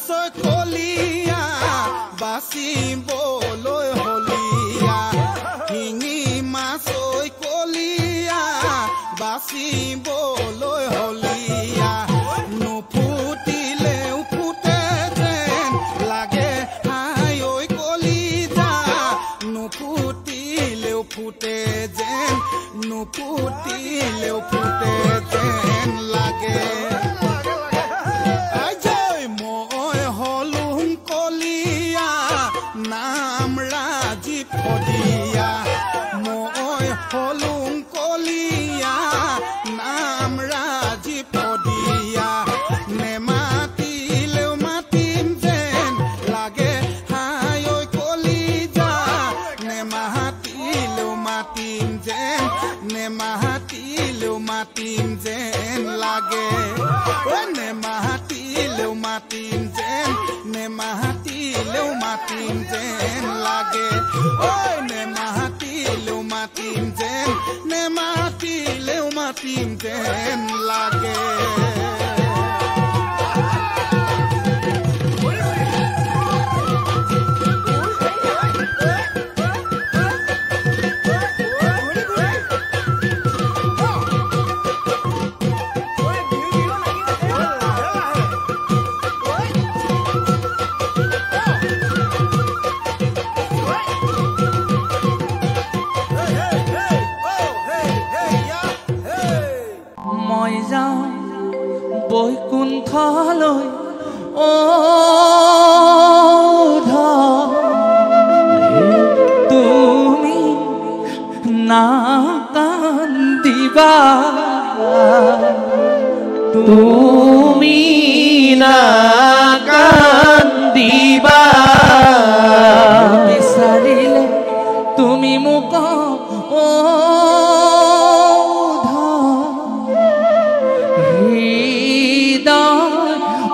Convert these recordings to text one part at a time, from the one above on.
মাছই কলিয়া বাচিবলৈ হলিয়া শিঙি মাছই কলিয়া বাচিবলৈ হলিয়া নুফুটিলেও ফুটে যেন লাগে হাই ঐ কলিজা নুফুটিলেও ফুটে যেন নুফুটিলেও ফুটে যেন লাগে মই হলুম কলিয়া নাম ৰাজীৱ শদিয়া মই হলুম কলিয়া নাম ৰাজীৱ শদিয়া নেমাতিলেও মাতিম যেন লাগে হাই ঐ কলিজা নেমাতিলেও মাতিম যেন নেমাতিলেও মাতিম যেন লাগে নেমাতিলেও মাতিম যেন নেমাতিলেও মাতিম যেন লাগে ঐ নেমাতিলেও মাতিম যেন নেমাতিলেও মাতিম যেন লাগে মই যাওঁ বৈকুণ্ঠলৈ ও তুমি নাকান্দিবা তুমি নাকান্দিবা বিচাৰিলে তুমি মোক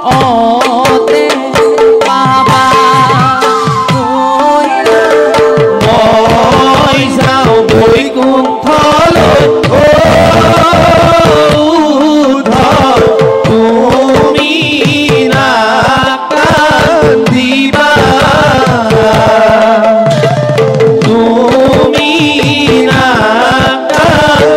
অতে পাবা মই যাওঁ বৈকুণ্ঠলৈ তুমি নাকান্দিবা তুমি নাকান্দিবা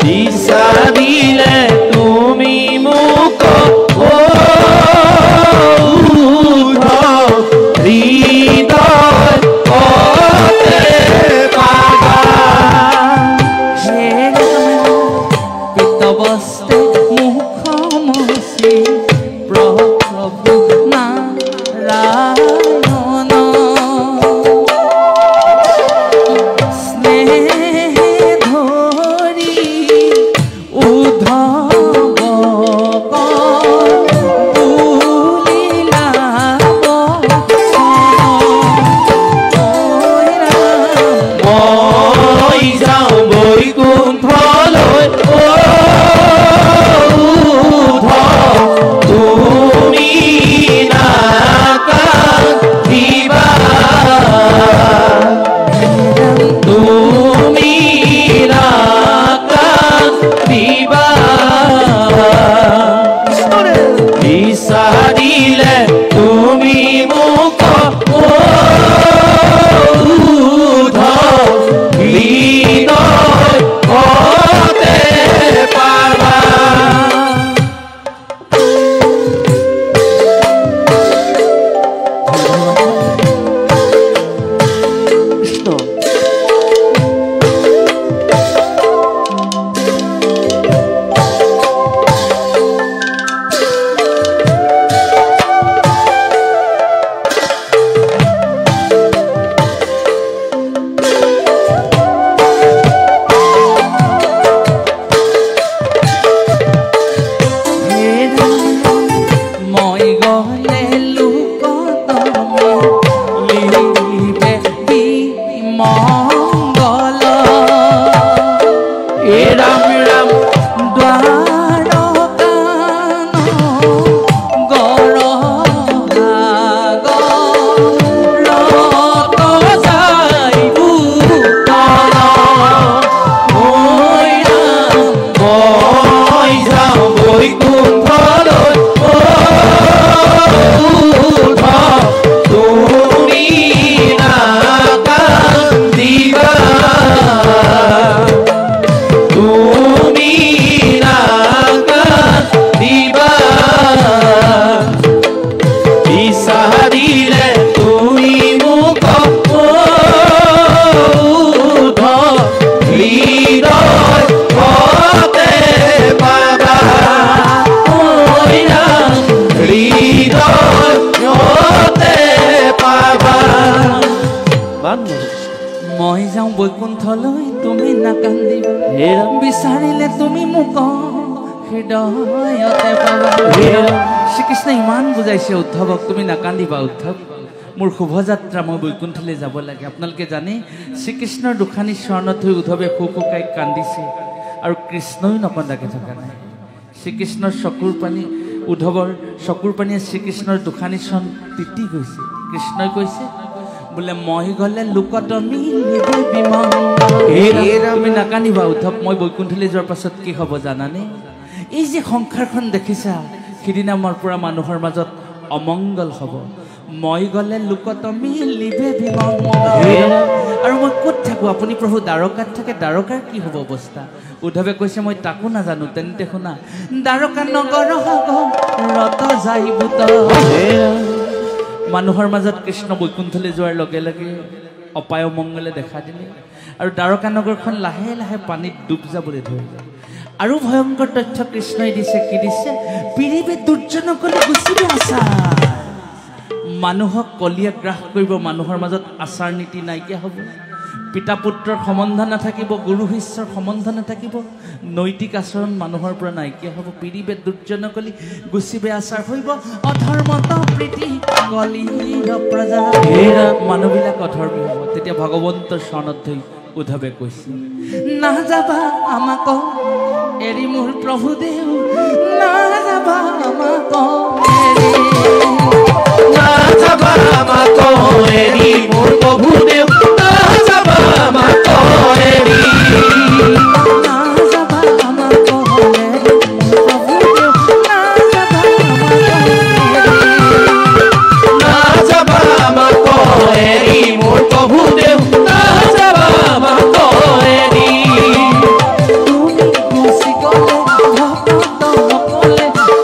বিচাৰিলে তুমি মোক হৃদয় কতে পাবা পিতবস্তে মুখমচি প্ৰভু নাৰায়ণ বিচাৰিলে তুমি মোক হৃদয় কতে পাবা Oi, নাকান্দিবা বিচাৰিলে তুমি মোক হৃদয়তে পাবা শ্ৰীকৃষ্ণ ইমান বুজাইছে উদ্ধৱক তুমি নাকান্দিবা উদ্ধৱ মোৰ শুভযাত্ৰা মই বৈকুণ্ঠলৈ যাব লাগে আপোনালোকে জানে শ্ৰীকৃষ্ণৰ দুখানি চৰণত হৈ উদ্ধৱে শুকাই কান্দিছে আৰু কৃষ্ণই নকন্দাকে থকা নাই শ্ৰীকৃষ্ণৰ চকুৰ পানী উদ্ধৱৰ চকুৰ পানীয়ে শ্ৰীকৃষ্ণৰ দুখানি চৰণ তিতি গৈছে কৃষ্ণই কৈছে বোলে মই গ'লে লোকত তুমি নাকান্দিবা উদ্ধৱ মই বৈকুণ্ঠলৈ যোৱাৰ পাছত কি হ'ব জানানে এই যে সংসাৰখন দেখিছা সিদিনা মোৰ পৰা মানুহৰ মাজত অমংগল হ'ব মই গ'লে লোকত মিলিবে বিমংগল আৰু মই ক'ত থাকোঁ আপুনি প্ৰভু দ্বাৰকাত থাকে দ্বাৰকাৰ কি হ'ব অৱস্থা উদ্ধৱে কৈছে মই তাকো নাজানো তেন্তে শুনা দ্বাৰকা নগৰ ৰত যাই বুত মানুহৰ মাজত কৃষ্ণ বৈকুণ্ঠলৈ যোৱাৰ লগে লগে অপায় অমংগলে দেখা দিলে আৰু দ্বাৰকা নগৰখন লাহে লাহে পানীত ডুব যাবলৈ ধৰিলে আৰু ভয়ংকৰ তথ্য কৃষ্ণই দিছে কি দিছে পিৰিবে দুৰ্জনকলে গুচিবে আচাৰ মানুহক কলিয়ে গ্ৰাস কৰিব মানুহৰ মাজত আচাৰ নীতি নাইকিয়া হ'ব পিতা পুত্ৰৰ সম্বন্ধ নাথাকিব গুৰু শিষ্যৰ সম্বন্ধ নাথাকিব নৈতিক আচৰণ মানুহৰ পৰা নাইকিয়া হ'ব পিৰিবে দুৰ্জনকলি গুচিবে আচাৰ হৈব অধৰ্মত প্ৰীতি কলিৰ প্ৰজা মানুহবিলাক অধৰ্মী হ'ব তেতিয়া ভগৱন্তৰ চৰণত ধৰি উদ্ধৱে কৈছে নাযাবা আমাক এৰি মোৰ প্ৰভুদেউ নাযাবা আমাক নাযাবা আমাক এৰি মোৰ প্ৰভুদেউ নাযাবা আমাক এৰি নাযাবা আমাক নাযাবা আমাক এৰি মোৰ প্ৰভুদেউ নাযাবা আমাক এৰি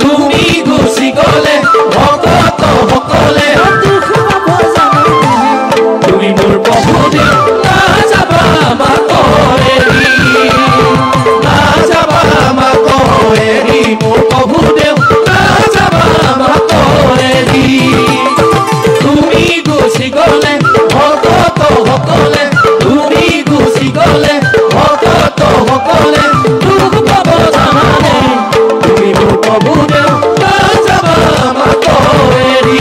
তুমি গুচি গ'লে ভকত সকলে তুমি মোৰ প্ৰভুদেউ নাযাবা আমাক এৰি নাযাবা আমাক এৰি মোৰ প্ৰভুদেউ নাযাবা আমাক এৰি তুমি গুচি গ'লে ভকত সকলে তুমি গুচি গ'লে ভকত সকলে দুখ পাব জানানে তুমি মোৰ প্ৰভুদেউ নাযাবা আমাক এৰি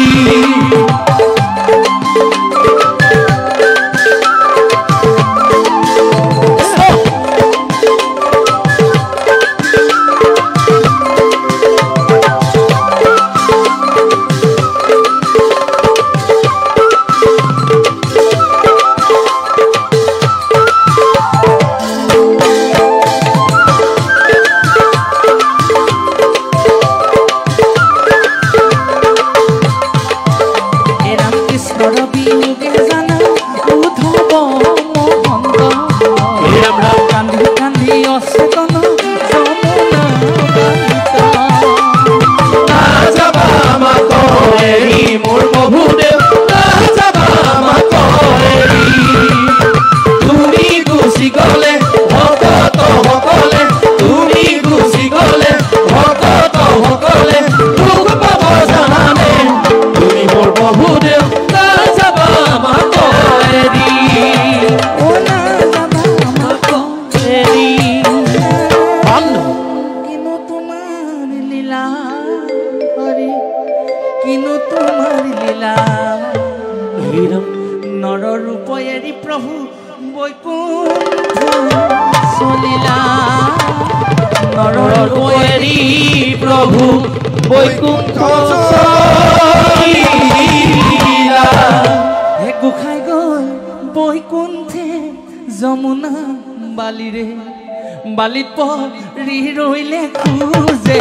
বালিত পৰি ৰৈলে খোজে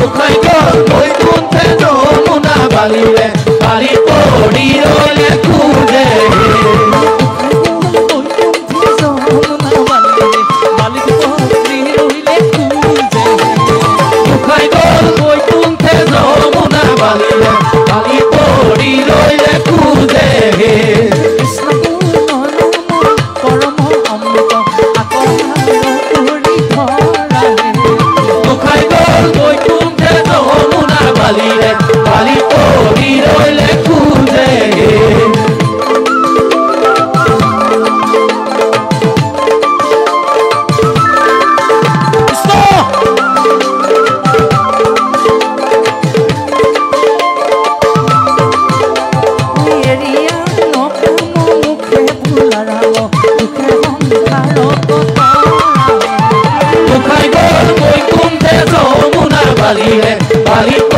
উখাই গ'ল বৈকুণ্ঠে যমুনা বালিৰে বালিত পৰি ৰৈলে খোজে উখাই গ'ল বৈকুণ্ঠে যমুনা বালিৰে বালিত পৰি ৰৈলে খোজে বালি পৰি ৰৈলে খোজে বালিৰে বালি